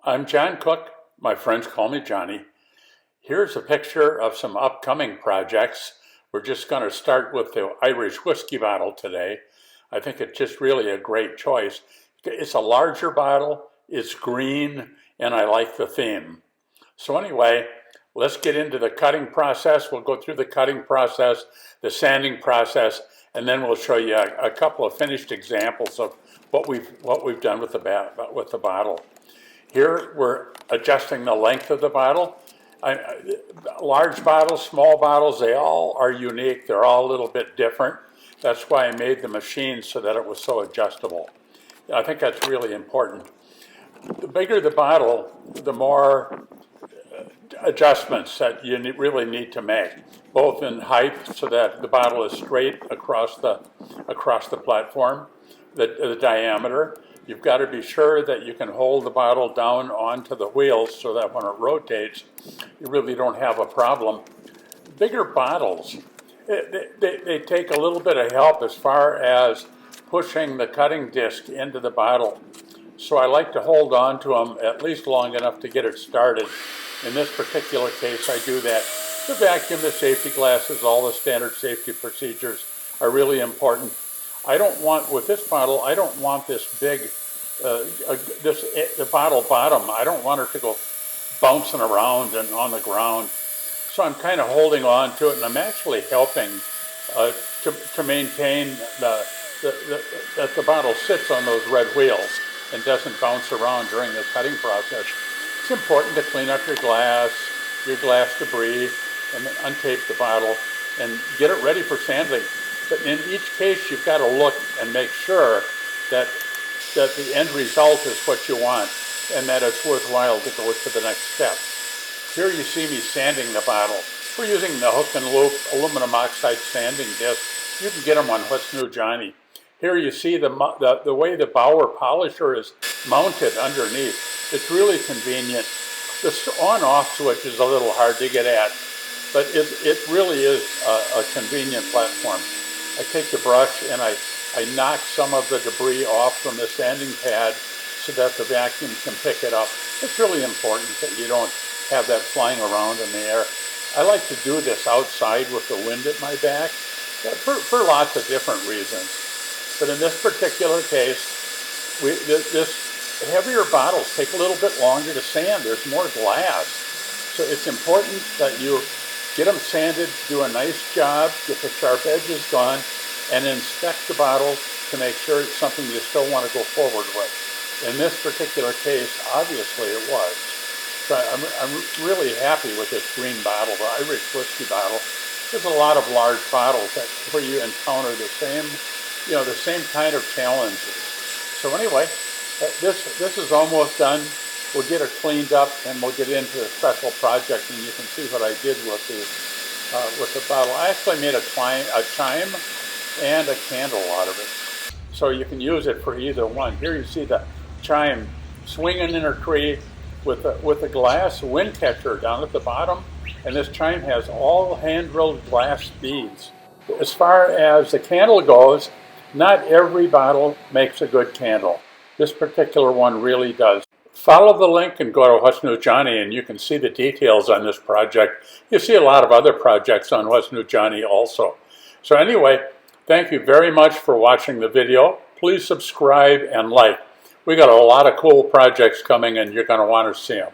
I'm John Cook. My friends call me Johnny. Here's a picture of some upcoming projects. We're just going to start with the Irish Whisky Bottle today. I think it's just really a great choice. It's a larger bottle, it's green, and I like the theme. So anyway, let's get into the cutting process. We'll go through the cutting process, the sanding process, and then we'll show you a couple of finished examples of what we've done with the bottle. Here we're adjusting the length of the bottle. Large bottles, small bottles, they all are unique. They're all a little bit different. That's why I made the machine so that it was so adjustable. I think that's really important. The bigger the bottle, the more adjustments that you really need to make, both in height so that the bottle is straight across the platform, the diameter. You've got to be sure that you can hold the bottle down onto the wheels so that when it rotates, you really don't have a problem. Bigger bottles, they take a little bit of help as far as pushing the cutting disc into the bottle. So I like to hold on to them at least long enough to get it started. In this particular case, I do that. The vacuum, the safety glasses, all the standard safety procedures are really important. With this bottle, I don't want this big, the bottle bottom. I don't want her to go bouncing around and on the ground. So I'm kind of holding on to it, and I'm actually helping to maintain that the bottle sits on those red wheels and doesn't bounce around during the cutting process. It's important to clean up your glass debris, and then untape the bottle and get it ready for sanding. But in each case, you've got to look and make sure that the end result is what you want and that it's worthwhile to go to the next step. Here you see me sanding the bottle. We're using the hook and loop aluminum oxide sanding disc. You can get them on What's New Johnny. Here you see the way the Bauer polisher is mounted underneath. It's really convenient. The on-off switch is a little hard to get at, but it really is a convenient platform. I take the brush and I knock some of the debris off from the sanding pad so that the vacuum can pick it up. It's really important that you don't have that flying around in the air. I like to do this outside with the wind at my back for lots of different reasons. But in this particular case, this heavier bottles take a little bit longer to sand. There's more glass. So it's important that you get them sanded, do a nice job, get the sharp edges gone, and inspect the bottle to make sure it's something you still want to go forward with. In this particular case, obviously it was. So I'm really happy with this green bottle, the Irish Whisky Bottle. There's a lot of large bottles where you encounter the same kind of challenges. So anyway, this is almost done. We'll get it cleaned up and we'll get into a special project, and you can see what I did with the bottle. I actually made a chime and a candle out of it. So you can use it for either one. Here you see the chime swinging in a tree with a glass wind catcher down at the bottom, and this chime has all hand-drilled glass beads. As far as the candle goes, not every bottle makes a good candle. This particular one really does. Follow the link and go to What's New Johnny, and you can see the details on this project. You see a lot of other projects on What's New Johnny also. So anyway, thank you very much for watching the video. Please subscribe and like. We got a lot of cool projects coming, and you're going to want to see them.